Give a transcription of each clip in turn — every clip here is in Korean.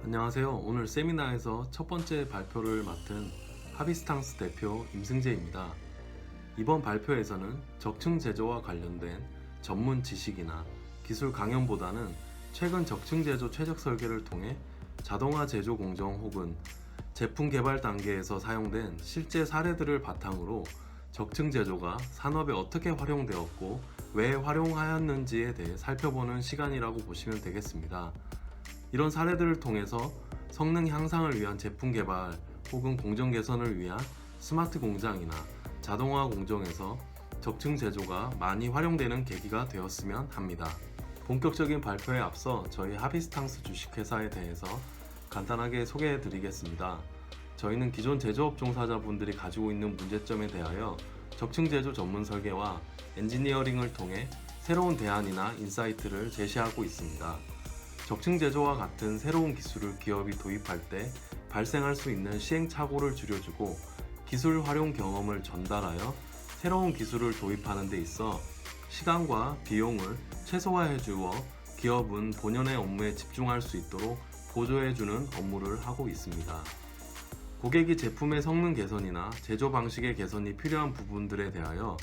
안녕하세요. 오늘 세미나에서 첫 번째 발표를 맡은 하비스탕스 대표 임승재입니다. 이번 발표에서는 적층 제조와 관련된 전문 지식이나 기술 강연보다는 최근 적층 제조 최적 설계를 통해 자동화 제조 공정 혹은 제품 개발 단계에서 사용된 실제 사례들을 바탕으로 적층 제조가 산업에 어떻게 활용되었고 왜 활용하였는지에 대해 살펴보는 시간이라고 보시면 되겠습니다. 이런 사례들을 통해서 성능 향상을 위한 제품 개발 혹은 공정 개선을 위한 스마트 공장이나 자동화 공정에서 적층 제조가 많이 활용되는 계기가 되었으면 합니다. 본격적인 발표에 앞서 저희 하비스탕스 주식회사에 대해서 간단하게 소개해 드리겠습니다. 저희는 기존 제조업 종사자분들이 가지고 있는 문제점에 대하여 적층 제조 전문 설계와 엔지니어링을 통해 새로운 대안이나 인사이트를 제시하고 있습니다. 적층 제조와 같은 새로운 기술을 기업이 도입할 때 발생할 수 있는 시행착오를 줄여주고 기술 활용 경험을 전달하여 새로운 기술을 도입하는 데 있어 시간과 비용을 최소화해 주어 기업은 본연의 업무에 집중할 수 있도록 보조해 주는 업무를 하고 있습니다. 고객이 제품의 성능 개선이나 제조 방식의 개선이 필요한 부분들에 대하여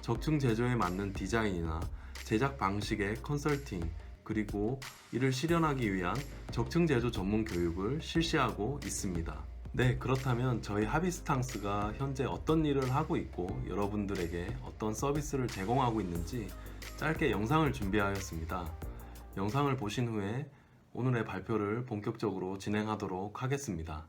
적층 제조에 맞는 디자인이나 제작 방식의 컨설팅, 그리고 이를 실현하기 위한 적층 제조 전문 교육을 실시하고 있습니다. 네, 그렇다면 저희 하비스탕스가 현재 어떤 일을 하고 있고 여러분들에게 어떤 서비스를 제공하고 있는지 짧게 영상을 준비하였습니다. 영상을 보신 후에 오늘의 발표를 본격적으로 진행하도록 하겠습니다.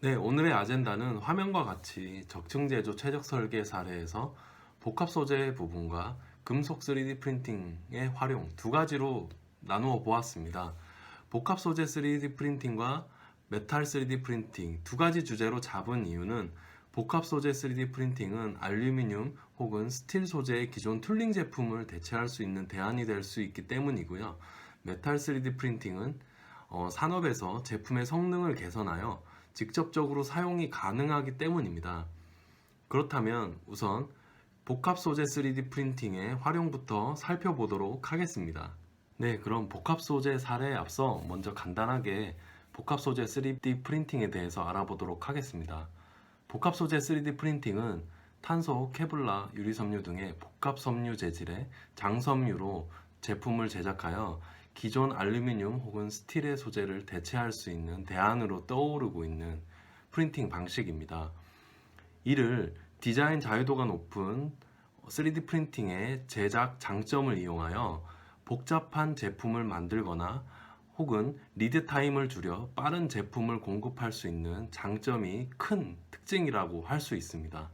네, 오늘의 아젠다는 화면과 같이 적층제조 최적 설계 사례에서 복합 소재 부분과 금속 3D 프린팅의 활용 두 가지로 나누어 보았습니다. 복합 소재 3D 프린팅과 메탈 3D 프린팅 두 가지 주제로 잡은 이유는 복합 소재 3D 프린팅은 알루미늄 혹은 스틸 소재의 기존 툴링 제품을 대체할 수 있는 대안이 될 수 있기 때문이고요. 메탈 3D 프린팅은 산업에서 제품의 성능을 개선하여 직접적으로 사용이 가능하기 때문입니다. 그렇다면 우선 복합 소재 3D 프린팅의 활용부터 살펴보도록 하겠습니다. 네, 그럼 복합 소재 사례에 앞서 먼저 간단하게 복합 소재 3D 프린팅에 대해서 알아보도록 하겠습니다. 복합 소재 3D 프린팅은 탄소, 케블라, 유리섬유 등의 복합 섬유 재질의 장섬유로 제품을 제작하여 기존 알루미늄 혹은 스틸의 소재를 대체할 수 있는 대안으로 떠오르고 있는 프린팅 방식입니다. 이를 디자인 자유도가 높은 3D 프린팅의 제작 장점을 이용하여 복잡한 제품을 만들거나 혹은 리드 타임을 줄여 빠른 제품을 공급할 수 있는 장점이 큰 특징이라고 할 수 있습니다.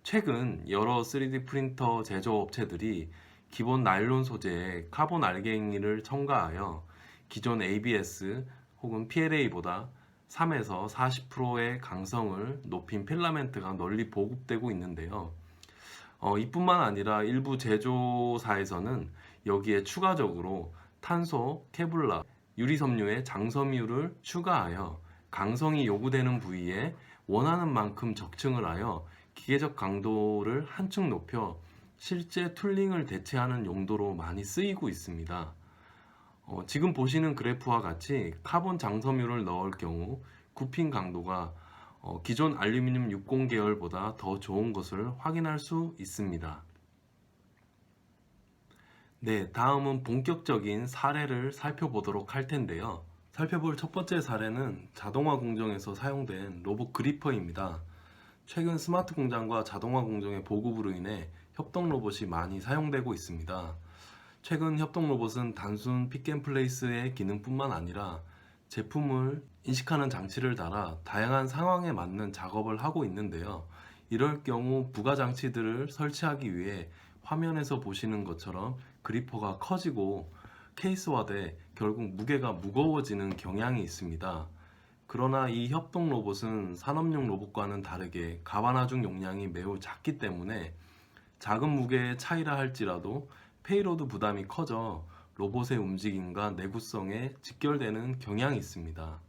최근 여러 3D 프린터 제조업체들이 기본 나일론 소재에 카본 알갱이를 첨가하여 기존 ABS 혹은 PLA보다 3에서 40%의 강성을 높인 필라멘트가 널리 보급되고 있는데요. 이뿐만 아니라 일부 제조사에서는 여기에 추가적으로 탄소, 케블라, 유리섬유의 장섬유를 추가하여 강성이 요구되는 부위에 원하는 만큼 적층을 하여 기계적 강도를 한층 높여 실제 툴링을 대체하는 용도로 많이 쓰이고 있습니다. 지금 보시는 그래프와 같이 카본 장섬유를 넣을 경우 굽힌 강도가 기존 알루미늄 60 계열보다 더 좋은 것을 확인할 수 있습니다. 네, 다음은 본격적인 사례를 살펴보도록 할 텐데요. 살펴볼 첫 번째 사례는 자동화 공정에서 사용된 로봇 그리퍼입니다. 최근 스마트 공장과 자동화 공정의 보급으로 인해 협동 로봇이 많이 사용되고 있습니다. 최근 협동 로봇은 단순 픽앤플레이스의 기능뿐만 아니라 제품을 인식하는 장치를 달아 다양한 상황에 맞는 작업을 하고 있는데요. 이럴 경우 부가 장치들을 설치하기 위해 화면에서 보시는 것처럼 그리퍼가 커지고 케이스화돼 결국 무게가 무거워지는 경향이 있습니다. 그러나 이 협동 로봇은 산업용 로봇과는 다르게 가반하중 용량이 매우 작기 때문에 작은 무게의 차이라 할지라도 페이로드 부담이 커져 로봇의 움직임과 내구성에 직결되는 경향이 있습니다.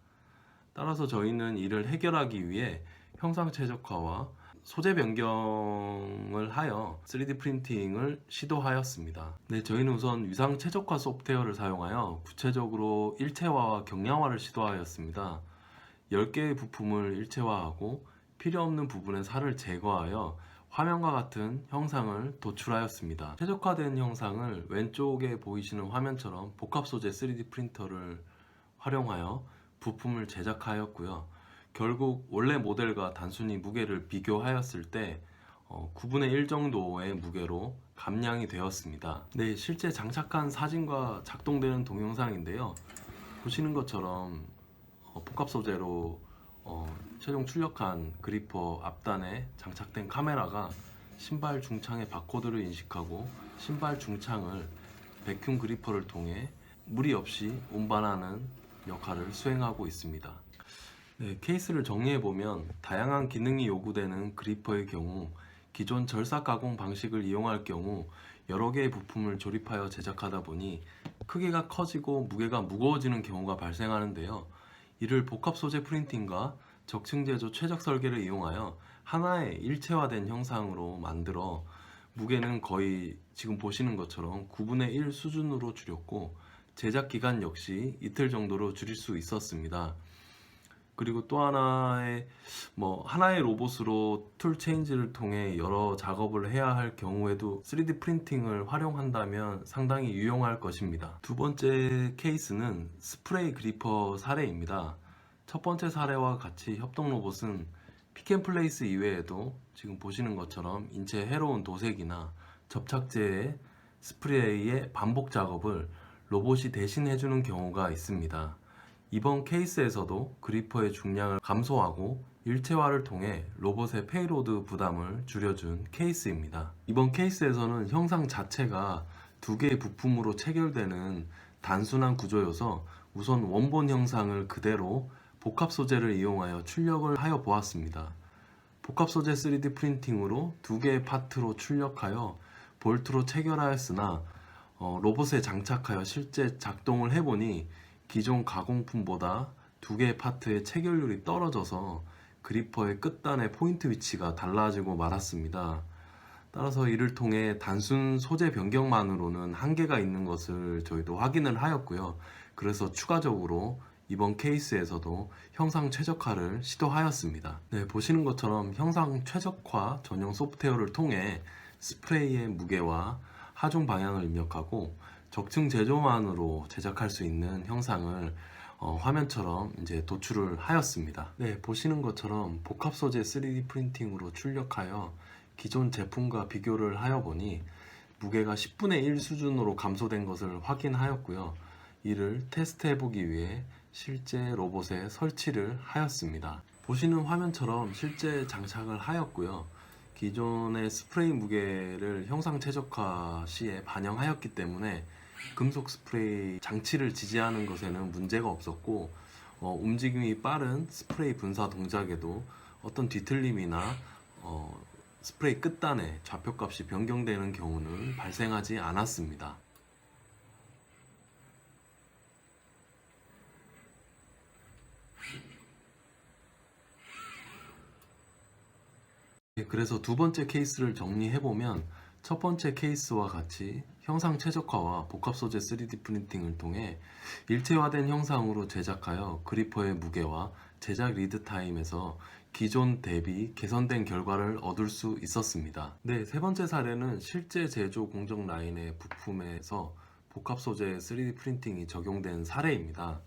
따라서 저희는 이를 해결하기 위해 형상 최적화와 소재 변경을 하여 3D 프린팅을 시도하였습니다. 네, 저희는 우선 위상 최적화 소프트웨어를 사용하여 구체적으로 일체화와 경량화를 시도하였습니다. 10개의 부품을 일체화하고 필요 없는 부분의 살을 제거하여 화면과 같은 형상을 도출하였습니다. 최적화된 형상을 왼쪽에 보이시는 화면처럼 복합 소재 3D 프린터를 활용하여 부품을 제작하였고요. 결국 원래 모델과 단순히 무게를 비교하였을 때 9분의 1 정도의 무게로 감량이 되었습니다. 네, 실제 장착한 사진과 작동되는 동영상인데요. 보시는 것처럼 복합 소재로 최종 출력한 그리퍼 앞단에 장착된 카메라가 신발 중창의 바코드를 인식하고 신발 중창을 백큐ම් 그리퍼를 통해 무리 없이 운반하는 역할을 수행하고 있습니다. 네, 케이스를 정리해보면 다양한 기능이 요구되는 그리퍼의 경우 기존 절삭 가공 방식을 이용할 경우 여러 개의 부품을 조립하여 제작하다 보니 크기가 커지고 무게가 무거워지는 경우가 발생하는데요. 이를 복합 소재 프린팅과 적층 제조 최적 설계를 이용하여 하나의 일체화된 형상으로 만들어 무게는 거의 지금 보시는 것처럼 9분의 1 수준으로 줄였고 제작 기간 역시 이틀 정도로 줄일 수 있었습니다. 그리고 또 하나의 하나의 로봇으로 툴 체인지를 통해 여러 작업을 해야 할 경우에도 3D 프린팅을 활용한다면 상당히 유용할 것입니다. 두 번째 케이스는 스프레이 그리퍼 사례입니다. 첫 번째 사례와 같이 협동 로봇은 픽앤플레이스 이외에도 지금 보시는 것처럼 인체에 해로운 도색이나 접착제의 스프레이의 반복 작업을 로봇이 대신 해주는 경우가 있습니다. 이번 케이스에서도 그리퍼의 중량을 감소하고 일체화를 통해 로봇의 페이로드 부담을 줄여준 케이스입니다. 이번 케이스에서는 형상 자체가 두 개의 부품으로 체결되는 단순한 구조여서 우선 원본 형상을 그대로 복합 소재를 이용하여 출력을 하여 보았습니다. 복합 소재 3D 프린팅으로 두 개의 파트로 출력하여 볼트로 체결하였으나 로봇에 장착하여 실제 작동을 해보니 기존 가공품보다 두 개의 파트의 체결률이 떨어져서 그리퍼의 끝단의 포인트 위치가 달라지고 말았습니다. 따라서 이를 통해 단순 소재 변경만으로는 한계가 있는 것을 저희도 확인을 하였고요. 그래서 추가적으로 이번 케이스에서도 형상 최적화를 시도하였습니다. 네, 보시는 것처럼 형상 최적화 전용 소프트웨어를 통해 스프레이의 무게와 하중 방향을 입력하고 적층 제조만으로 제작할 수 있는 형상을 화면처럼 이제 도출을 하였습니다. 네, 보시는 것처럼 복합 소재 3D 프린팅으로 출력하여 기존 제품과 비교를 하여 보니 무게가 10분의 1 수준으로 감소된 것을 확인하였고요. 이를 테스트해 보기 위해 실제 로봇에 설치를 하였습니다. 보시는 화면처럼 실제 장착을 하였고요. 기존의 스프레이 무게를 형상 최적화 시에 반영하였기 때문에 금속 스프레이 장치를 지지하는 것에는 문제가 없었고 움직임이 빠른 스프레이 분사 동작에도 어떤 뒤틀림이나 스프레이 끝단의 좌표값이 변경되는 경우는 발생하지 않았습니다. 그래서 두 번째 케이스를 정리해보면 첫 번째 케이스와 같이 형상 최적화와 복합 소재 3D 프린팅을 통해 일체화된 형상으로 제작하여 그리퍼의 무게와 제작 리드 타임에서 기존 대비 개선된 결과를 얻을 수 있었습니다. 네, 세 번째 사례는 실제 제조 공정 라인의 부품에서 복합 소재 3D 프린팅이 적용된 사례입니다.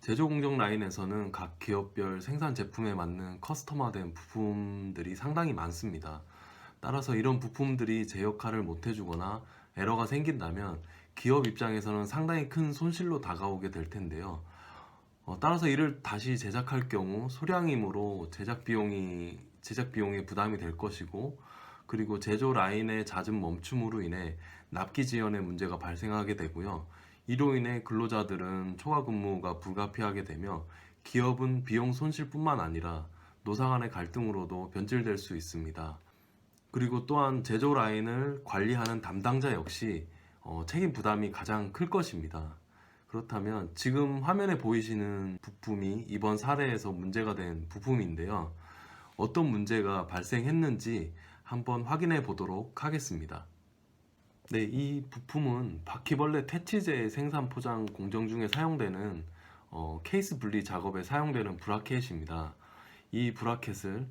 제조 공정 라인에서는 각 기업별 생산 제품에 맞는 커스터마된 부품들이 상당히 많습니다. 따라서 이런 부품들이 제 역할을 못 해주거나 에러가 생긴다면 기업 입장에서는 상당히 큰 손실로 다가오게 될 텐데요. 따라서 이를 다시 제작할 경우 소량이므로 제작 비용이 부담이 될 것이고, 그리고 제조 라인의 잦은 멈춤으로 인해 납기 지연의 문제가 발생하게 되고요. 이로 인해 근로자들은 초과 근무가 불가피하게 되며 기업은 비용 손실뿐만 아니라 노사 간의 갈등으로도 변질될 수 있습니다. 그리고 또한 제조 라인을 관리하는 담당자 역시 책임 부담이 가장 클 것입니다. 그렇다면 지금 화면에 보이시는 부품이 이번 사례에서 문제가 된 부품인데요. 어떤 문제가 발생했는지 한번 확인해 보도록 하겠습니다. 네, 이 부품은 바퀴벌레 퇴치제 생산 포장 공정 중에 사용되는 케이스 분리 작업에 사용되는 브라켓입니다. 이 브라켓을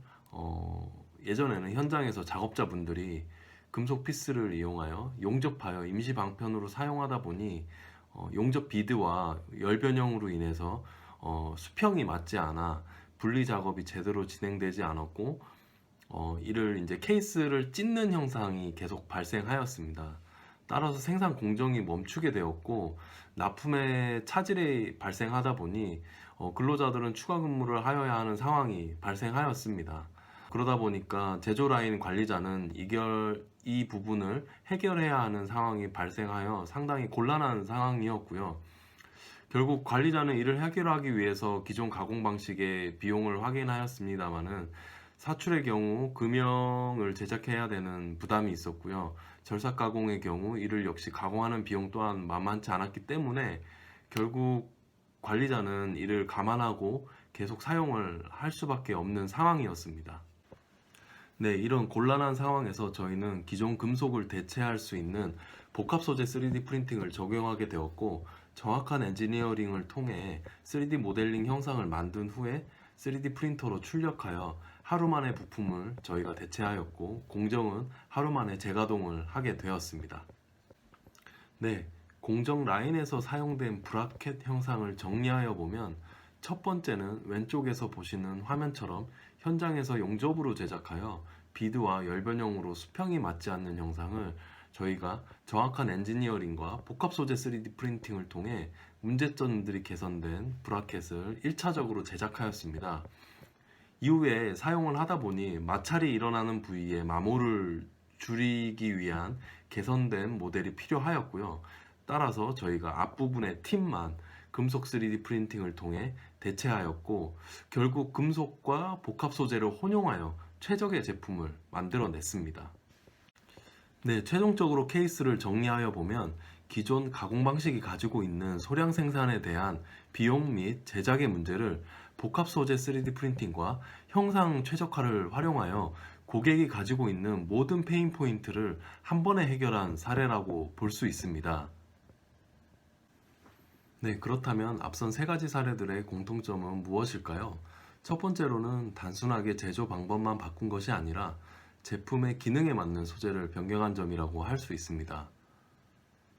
예전에는 현장에서 작업자분들이 금속 피스를 이용하여 용접하여 임시 방편으로 사용하다 보니 용접 비드와 열 변형으로 인해서 수평이 맞지 않아 분리 작업이 제대로 진행되지 않았고 이를 이제 케이스를 찢는 현상이 계속 발생하였습니다. 따라서 생산 공정이 멈추게 되었고 납품에 차질이 발생하다 보니 근로자들은 추가 근무를 하여야 하는 상황이 발생하였습니다. 그러다 보니까 제조 라인 관리자는 이 부분을 해결해야 하는 상황이 발생하여 상당히 곤란한 상황이었고요. 결국 관리자는 이를 해결하기 위해서 기존 가공 방식의 비용을 확인하였습니다마는 사출의 경우 금형을 제작해야 되는 부담이 있었고요. 절삭 가공의 경우 이를 역시 가공하는 비용 또한 만만치 않았기 때문에 결국 관리자는 이를 감안하고 계속 사용을 할 수밖에 없는 상황이었습니다. 네, 이런 곤란한 상황에서 저희는 기존 금속을 대체할 수 있는 복합 소재 3D 프린팅을 적용하게 되었고, 정확한 엔지니어링을 통해 3D 모델링 형상을 만든 후에 3D 프린터로 출력하여 하루 만에 부품을 저희가 대체하였고, 공정은 하루 만에 재가동을 하게 되었습니다. 네, 공정 라인에서 사용된 브라켓 형상을 정리하여 보면 첫 번째는 왼쪽에서 보시는 화면처럼 현장에서 용접으로 제작하여 비드와 열변형으로 수평이 맞지 않는 형상을 저희가 정확한 엔지니어링과 복합 소재 3D 프린팅을 통해 문제점들이 개선된 브라켓을 1차적으로 제작하였습니다. 이후에 사용을 하다 보니 마찰이 일어나는 부위에 마모를 줄이기 위한 개선된 모델이 필요하였고요. 따라서 저희가 앞부분의 팁만 금속 3D 프린팅을 통해 대체하였고, 결국 금속과 복합 소재를 혼용하여 최적의 제품을 만들어냈습니다. 네, 최종적으로 케이스를 정리하여 보면 기존 가공 방식이 가지고 있는 소량 생산에 대한 비용 및 제작의 문제를 복합 소재 3D 프린팅과 형상 최적화를 활용하여 고객이 가지고 있는 모든 페인 포인트를 한 번에 해결한 사례라고 볼 수 있습니다. 네, 그렇다면 앞선 세 가지 사례들의 공통점은 무엇일까요? 첫 번째로는 단순하게 제조 방법만 바꾼 것이 아니라 제품의 기능에 맞는 소재를 변경한 점이라고 할 수 있습니다.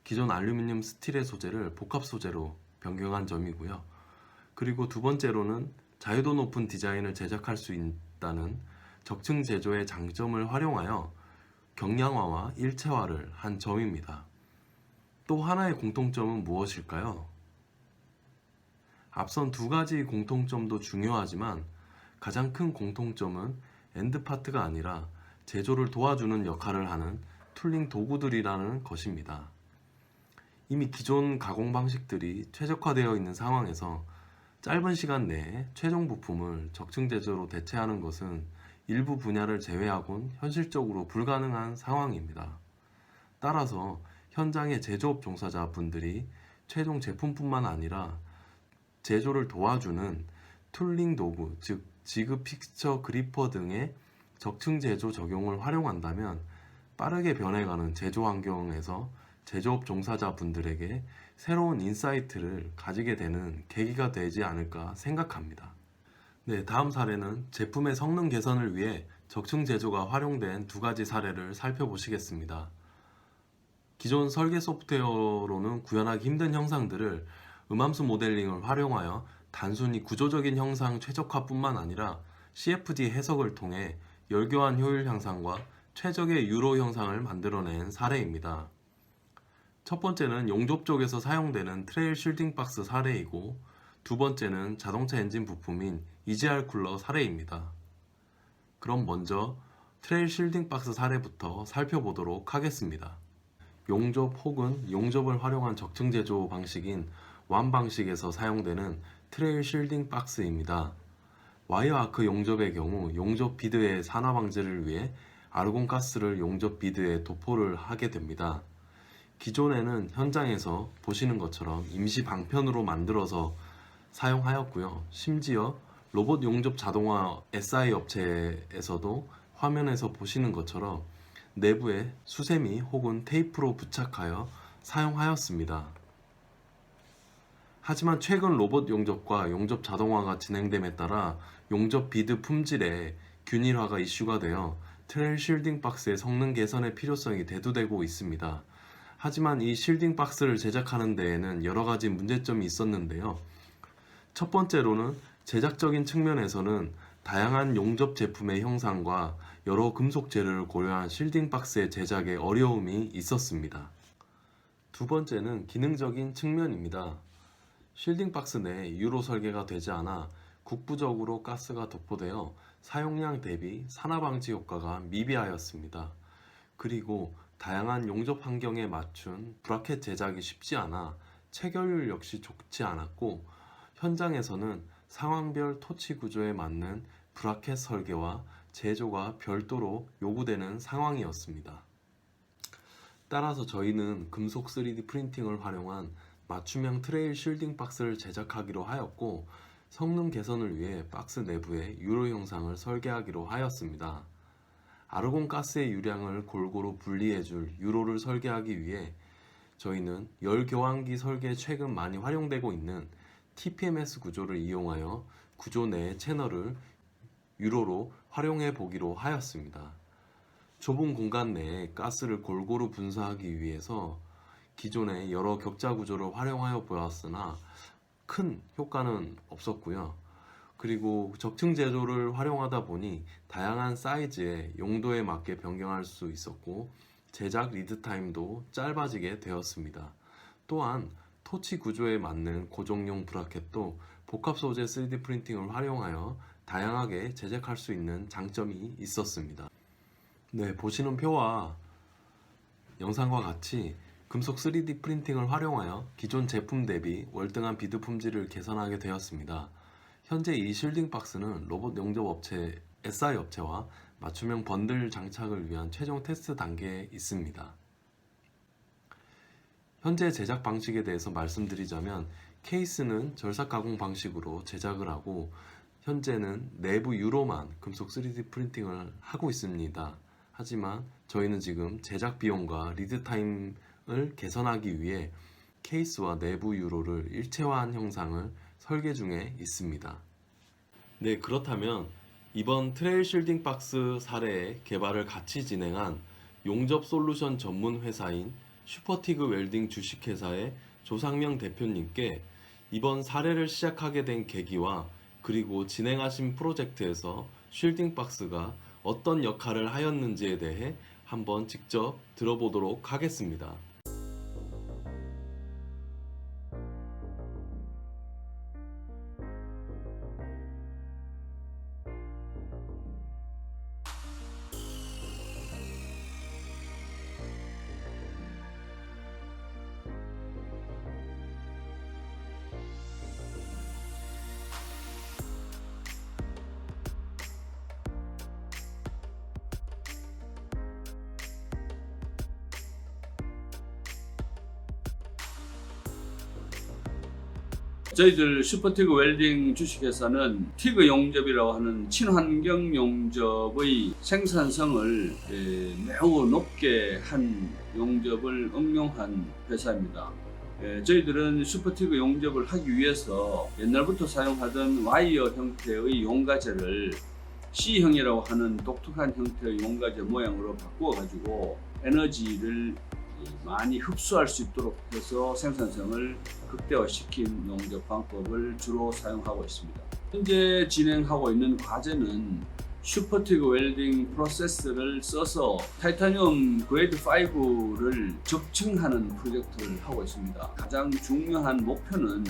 기존 알루미늄 스틸의 소재를 복합 소재로 변경한 점이고요. 그리고 두 번째로는 자유도 높은 디자인을 제작할 수 있다는 적층 제조의 장점을 활용하여 경량화와 일체화를 한 점입니다. 또 하나의 공통점은 무엇일까요? 앞선 두 가지 공통점도 중요하지만 가장 큰 공통점은 엔드파트가 아니라 제조를 도와주는 역할을 하는 툴링 도구들이라는 것입니다. 이미 기존 가공 방식들이 최적화되어 있는 상황에서 짧은 시간 내에 최종 부품을 적층 제조로 대체하는 것은 일부 분야를 제외하곤 현실적으로 불가능한 상황입니다. 따라서 현장의 제조업 종사자분들이 최종 제품뿐만 아니라 제조를 도와주는 툴링 도구, 즉 지그 픽처 그리퍼 등의 적층 제조 적용을 활용한다면 빠르게 변해가는 제조 환경에서 제조업 종사자분들에게 새로운 인사이트를 가지게 되는 계기가 되지 않을까 생각합니다. 네, 다음 사례는 제품의 성능 개선을 위해 적층 제조가 활용된 두 가지 사례를 살펴보시겠습니다. 기존 설계 소프트웨어로는 구현하기 힘든 형상들을 음함수 모델링을 활용하여 단순히 구조적인 형상 최적화뿐만 아니라 CFD 해석을 통해 열교환 효율 향상과 최적의 유로 형상을 만들어낸 사례입니다. 첫 번째는 용접 쪽에서 사용되는 트레일 쉴딩 박스 사례이고, 두 번째는 자동차 엔진 부품인 EGR 쿨러 사례입니다. 그럼 먼저 트레일 쉴딩 박스 사례부터 살펴보도록 하겠습니다. 용접 혹은 용접을 활용한 적층 제조 방식인 완 방식에서 사용되는 트레일 쉴딩 박스입니다. 와이어 아크 용접의 경우 용접 비드의 산화 방지를 위해 아르곤 가스를 용접 비드에 도포를 하게 됩니다. 기존에는 현장에서 보시는 것처럼 임시 방편으로 만들어서 사용하였고요. 심지어 로봇 용접 자동화 SI 업체에서도 화면에서 보시는 것처럼 내부에 수세미 혹은 테이프로 부착하여 사용하였습니다. 하지만 최근 로봇 용접과 용접 자동화가 진행됨에 따라 용접 비드 품질에 균일화가 이슈가 되어 트레일 쉴딩 박스의 성능 개선의 필요성이 대두되고 있습니다. 하지만 이 쉴딩 박스를 제작하는 데에는 여러 가지 문제점이 있었는데요. 첫 번째로는 제작적인 측면에서는 다양한 용접 제품의 형상과 여러 금속 재료를 고려한 쉴딩 박스의 제작에 어려움이 있었습니다. 두 번째는 기능적인 측면입니다. 쉴딩 박스 내에 유로 설계가 되지 않아 국부적으로 가스가 도포되어 사용량 대비 산화 방지 효과가 미비하였습니다. 그리고 다양한 용접 환경에 맞춘 브라켓 제작이 쉽지 않아 체결률 역시 좋지 않았고, 현장에서는 상황별 토치 구조에 맞는 브라켓 설계와 제조가 별도로 요구되는 상황이었습니다. 따라서 저희는 금속 3D 프린팅을 활용한 맞춤형 트레일 쉴딩 박스를 제작하기로 하였고, 성능 개선을 위해 박스 내부에 유로 형상을 설계하기로 하였습니다. 아르곤 가스의 유량을 골고루 분리해줄 유로를 설계하기 위해 저희는 열 교환기 설계에 최근 많이 활용되고 있는 TPMS 구조를 이용하여 구조 내의 채널을 유로로 활용해 보기로 하였습니다. 좁은 공간 내에 가스를 골고루 분사하기 위해서 기존의 여러 격자 구조를 활용하여 보았으나 큰 효과는 없었고요. 그리고 적층 제조를 활용하다 보니 다양한 사이즈의 용도에 맞게 변경할 수 있었고, 제작 리드 타임도 짧아지게 되었습니다. 또한 토치 구조에 맞는 고정용 브라켓도 복합 소재 3D 프린팅을 활용하여 다양하게 제작할 수 있는 장점이 있었습니다. 네, 보시는 표와 영상과 같이 금속 3D 프린팅을 활용하여 기존 제품 대비 월등한 비드 품질을 개선하게 되었습니다. 현재 이 실딩 박스는 로봇 용접 업체 SI 업체와 맞춤형 번들 장착을 위한 최종 테스트 단계에 있습니다. 현재 제작 방식에 대해서 말씀드리자면 케이스는 절삭 가공 방식으로 제작을 하고 현재는 내부 유로만 금속 3D 프린팅을 하고 있습니다. 하지만 저희는 지금 제작 비용과 리드 타임을 개선하기 위해 케이스와 내부 유로를 일체화한 형상을 설계 중에 있습니다. 네, 그렇다면 이번 트레일 실딩 박스 사례의 개발을 같이 진행한 용접 솔루션 전문 회사인 슈퍼티그 웰딩 주식회사의 조상명 대표님께 이번 사례를 시작하게 된 계기와 그리고 진행하신 프로젝트에서 실딩 박스가 어떤 역할을 하였는지에 대해 한번 직접 들어보도록 하겠습니다. 저희들 슈퍼티그 웰딩 주식회사는 티그 용접이라고 하는 친환경 용접의 생산성을 매우 높게 한 용접을 응용한 회사입니다. 저희들은 슈퍼티그 용접을 하기 위해서 옛날부터 사용하던 와이어 형태의 용가제를 C형이라고 하는 독특한 형태의 용가제 모양으로 바꾸어 가지고 에너지를 많이 흡수할 수 있도록 해서 생산성을 극대화시킨 용접 방법을 주로 사용하고 있습니다. 현재 진행하고 있는 과제는 슈퍼티그 웰딩 프로세스를 써서 타이타늄 그레이드 5를 적층하는 프로젝트를 하고 있습니다. 가장 중요한 목표는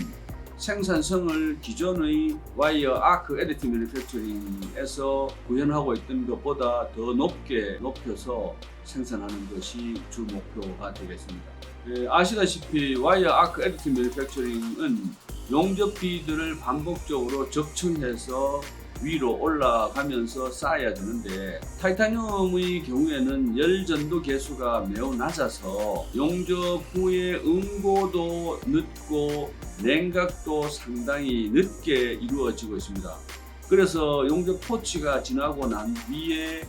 생산성을 기존의 와이어 아크 에디티브 매니팩처링에서 구현하고 있던 것보다 더 높여서 생산하는 것이 주 목표가 되겠습니다. 아시다시피 와이어 아크 에디티브 매니팩처링은 용접 비드를 반복적으로 적층해서 위로 올라가면서 쌓아야 되는데 타이타늄의 경우에는 열 전도 계수가 매우 낮아서 용접 후에 응고도 늦고 냉각도 상당히 늦게 이루어지고 있습니다. 그래서 용접 토치가 지나고 난 뒤에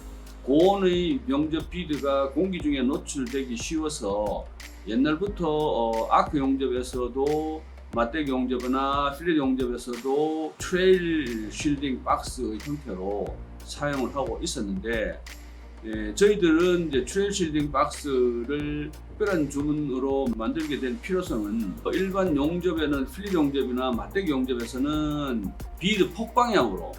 고온의 용접 비드가 공기 중에 노출되기 쉬워서 옛날부터 아크 용접에서도 맞대기 용접이나 필렛 용접에서도 트레일 실딩 박스의 형태로 사용을 하고 있었는데 저희들은 이제 트레일 실딩 박스를 특별한 주문으로 만들게 된 필요성은 일반 용접에는 필렛 용접이나 맞대기 용접에서는 비드 폭방향으로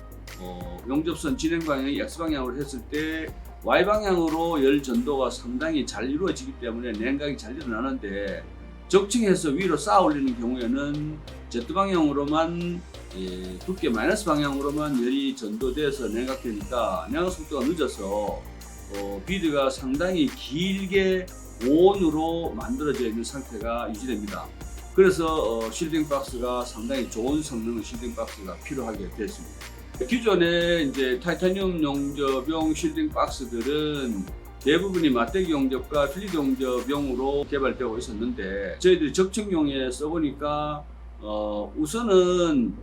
용접선 진행 방향이 X방향으로 했을 때 Y방향으로 열 전도가 상당히 잘 이루어지기 때문에 냉각이 잘 일어나는데 적층해서 위로 쌓아 올리는 경우에는 Z방향으로만 두께 마이너스 방향으로만 열이 전도돼서 냉각되니까 냉각 속도가 늦어서 비드가 상당히 길게 고온으로 만들어져 있는 상태가 유지됩니다. 그래서 실딩 박스가 상당히 좋은 성능의 실딩 박스가 필요하게 되었습니다. 기존에 이제 타이타늄 용접용 실딩 박스들은 대부분이 맞대기 용접과 필렛 용접용으로 개발되고 있었는데 저희들이 적층용에 써보니까 우선은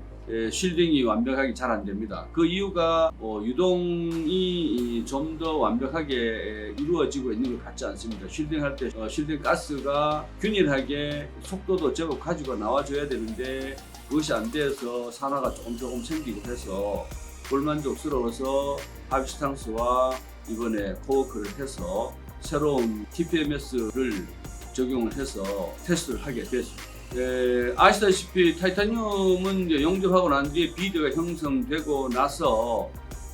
실딩이 완벽하게 잘 안됩니다. 그 이유가 유동이 좀 더 완벽하게 이루어지고 있는 것 같지 않습니다. 실딩할 때 실딩 가스가 균일하게 속도도 제법 가지고 나와줘야 되는데 그것이 안 돼서 산화가 조금 생기고 해서 불만족스러워서 하비스탕스와 이번에 코워크를 해서 새로운 TPMS를 적용을 해서 테스트를 하게 됐습니다. 아시다시피 타이타늄은 이제 용접하고 난 뒤에 비드가 형성되고 나서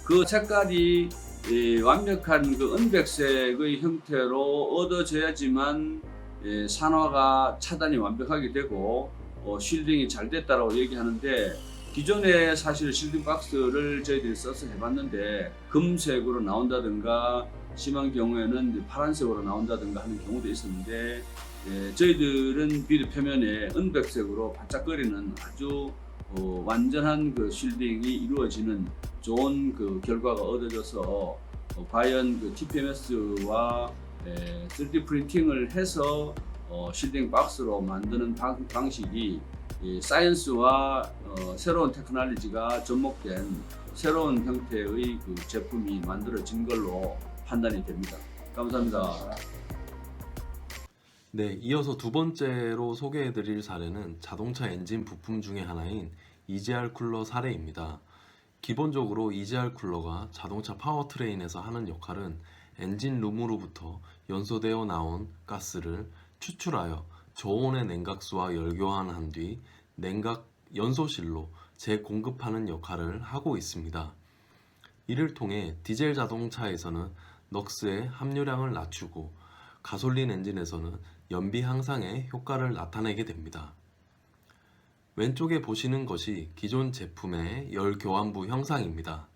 그 색깔이 이 완벽한 그 은백색의 형태로 얻어져야지만 산화가 차단이 완벽하게 되고 실딩이 잘 됐다라고 얘기하는데, 기존에 사실 실딩 박스를 저희들이 써서 해봤는데 금색으로 나온다든가 심한 경우에는 이제 파란색으로 나온다든가 하는 경우도 있었는데, 저희들은 비드 표면에 은백색으로 반짝거리는 아주 완전한 그 실딩이 이루어지는 좋은 그 결과가 얻어져서 과연 그 TPMS와 3D 프린팅을 해서 실딩 박스로 만드는 방식이 사이언스와 새로운 테크놀로지가 접목된 새로운 형태의 그 제품이 만들어진 걸로 판단이 됩니다. 감사합니다. 네, 이어서 두 번째로 소개해드릴 사례는 자동차 엔진 부품 중에 하나인 EGR 쿨러 사례입니다. 기본적으로 EGR 쿨러가 자동차 파워트레인에서 하는 역할은 엔진 룸으로부터 연소되어 나온 가스를 추출하여 저온의 냉각수와 열교환한 뒤 냉각 연소실로 재공급하는 역할을 하고 있습니다. 이를 통해 디젤 자동차에서는 넉스의 함유량을 낮추고 가솔린 엔진에서는 연비 향상의 효과를 나타내게 됩니다. 왼쪽에 보시는 것이 기존 제품의 열 교환부 형상입니다.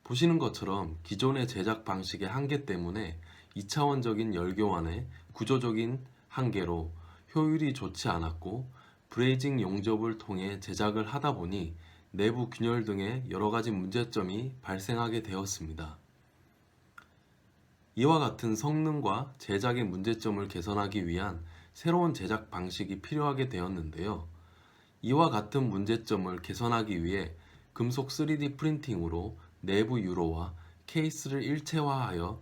보시는 것처럼 기존의 제작 방식의 한계 때문에 2차원적인 열 교환의 구조적인 한계로 효율이 좋지 않았고, 브레이징 용접을 통해 제작을 하다 보니 내부 균열 등의 여러 가지 문제점이 발생하게 되었습니다. 이와 같은 성능과 제작의 문제점을 개선하기 위한 새로운 제작 방식이 필요하게 되었는데요. 이와 같은 문제점을 개선하기 위해 금속 3D 프린팅으로 내부 유로와 케이스를 일체화하여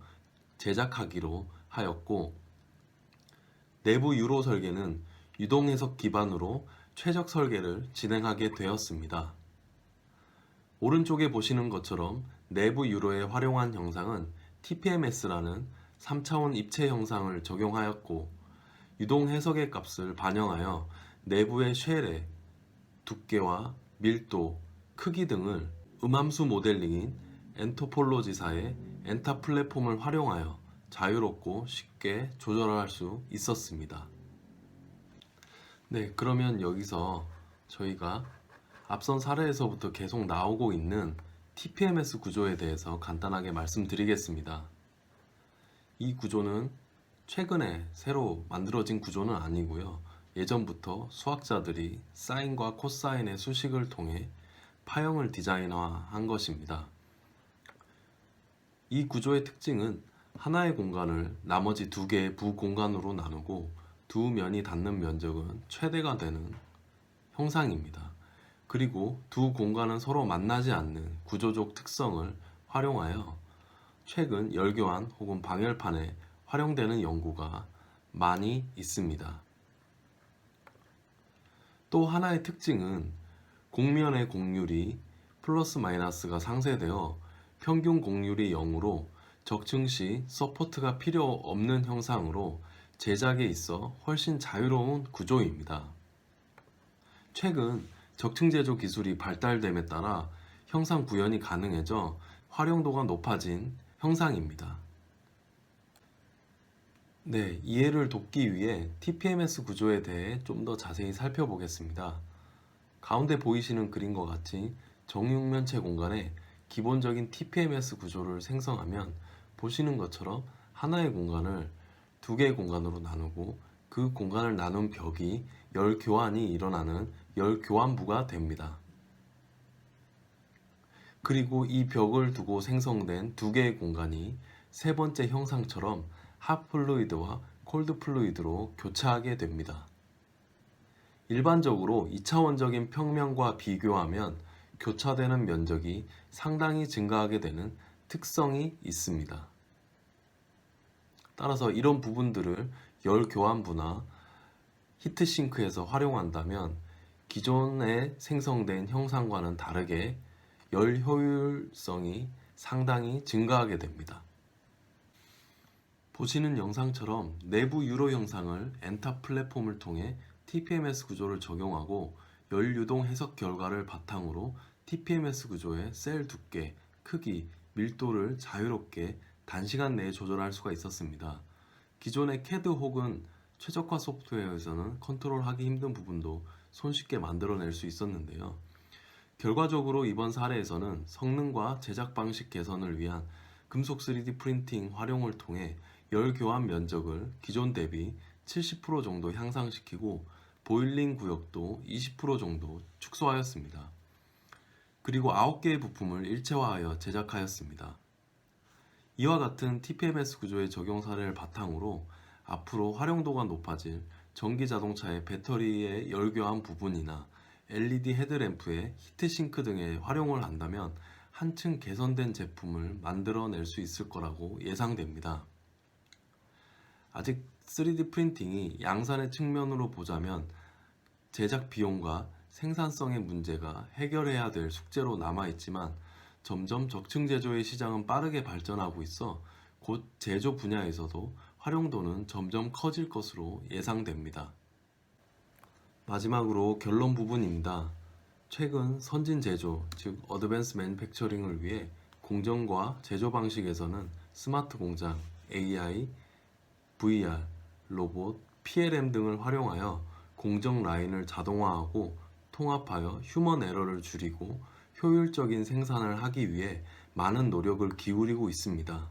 제작하기로 하였고, 내부 유로 설계는 유동 해석 기반으로 최적 설계를 진행하게 되었습니다. 오른쪽에 보시는 것처럼 내부 유로에 활용한 형상은 TPMS라는 3차원 입체 형상을 적용하였고, 유동 해석의 값을 반영하여 내부의 쉘의 두께와 밀도, 크기 등을 음함수 모델링인 엔토폴로지사의 엔타 플랫폼을 활용하여 자유롭고 쉽게 조절할 수 있었습니다. 네, 그러면 여기서 저희가 앞선 사례에서부터 계속 나오고 있는 TPMS 구조에 대해서 간단하게 말씀드리겠습니다. 이 구조는 최근에 새로 만들어진 구조는 아니고요. 예전부터 수학자들이 사인과 코사인의 수식을 통해 파형을 디자인화한 것입니다. 이 구조의 특징은 하나의 공간을 나머지 두 개의 부공간으로 나누고 두 면이 닿는 면적은 최대가 되는 형상입니다. 그리고 두 공간은 서로 만나지 않는 구조적 특성을 활용하여 최근 열교환 혹은 방열판에 활용되는 연구가 많이 있습니다. 또 하나의 특징은 곡면의 곡률이 플러스 마이너스가 상쇄되어 평균 곡률이 0으로 적층 시 서포트가 필요 없는 형상으로 제작에 있어 훨씬 자유로운 구조입니다. 최근 적층 제조 기술이 발달됨에 따라 형상 구현이 가능해져 활용도가 높아진 형상입니다. 네, 이해를 돕기 위해 TPMS 구조에 대해 좀 더 자세히 살펴보겠습니다. 가운데 보이시는 그림과 같이 정육면체 공간에 기본적인 TPMS 구조를 생성하면 보시는 것처럼 하나의 공간을 두 개의 공간으로 나누고 그 공간을 나눈 벽이 열 교환이 일어나는 열 교환부가 됩니다. 그리고 이 벽을 두고 생성된 두 개의 공간이 세 번째 형상처럼 핫 플루이드와 콜드 플루이드로 교차하게 됩니다. 일반적으로 2차원적인 평면과 비교하면 교차되는 면적이 상당히 증가하게 되는 특성이 있습니다. 따라서 이런 부분들을 열 교환부나 히트싱크에서 활용한다면 기존에 생성된 형상과는 다르게 열 효율성이 상당히 증가하게 됩니다. 보시는 영상처럼 내부 유로 형상을 엔타 플랫폼을 통해 TPMS 구조를 적용하고 열 유동 해석 결과를 바탕으로 TPMS 구조의 셀 두께, 크기, 밀도를 자유롭게 단시간 내에 조절할 수가 있었습니다. 기존의 CAD 혹은 최적화 소프트웨어에서는 컨트롤하기 힘든 부분도 손쉽게 만들어낼 수 있었는데요. 결과적으로 이번 사례에서는 성능과 제작 방식 개선을 위한 금속 3D 프린팅 활용을 통해 열 교환 면적을 기존 대비 70% 정도 향상시키고 보일링 구역도 20% 정도 축소하였습니다. 그리고 9개의 부품을 일체화하여 제작하였습니다. 이와 같은 TPMS 구조의 적용 사례를 바탕으로 앞으로 활용도가 높아질 전기 자동차의 배터리의 열 교환 부분이나 LED 헤드램프의 히트싱크 등에 활용을 한다면 한층 개선된 제품을 만들어낼 수 있을 거라고 예상됩니다. 아직 3D 프린팅이 양산의 측면으로 보자면 제작 비용과 생산성의 문제가 해결해야 될 숙제로 남아있지만 점점 적층 제조의 시장은 빠르게 발전하고 있어 곧 제조 분야에서도 활용도는 점점 커질 것으로 예상됩니다. 마지막으로 결론 부분입니다. 최근 선진 제조, 즉 어드밴스 매니팩처링을 위해 공정과 제조 방식에서는 스마트 공장, AI, VR, 로봇, PLM 등을 활용하여 공정 라인을 자동화하고 통합하여 휴먼 에러를 줄이고 효율적인 생산을 하기 위해 많은 노력을 기울이고 있습니다.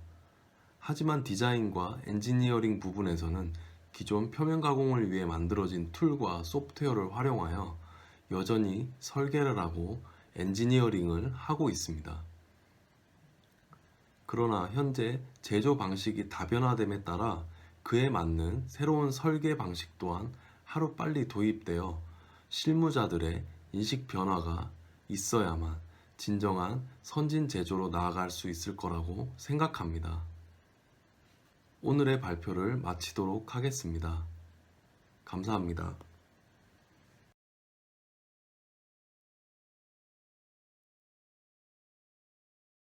하지만 디자인과 엔지니어링 부분에서는 기존 표면 가공을 위해 만들어진 툴과 소프트웨어를 활용하여 여전히 설계를 하고 엔지니어링을 하고 있습니다. 그러나 현재 제조 방식이 다변화됨에 따라 그에 맞는 새로운 설계 방식 또한 하루빨리 도입되어 실무자들의 인식 변화가 있어야만 진정한 선진 제조로 나아갈 수 있을 거라고 생각합니다. 오늘의 발표를 마치도록 하겠습니다. 감사합니다.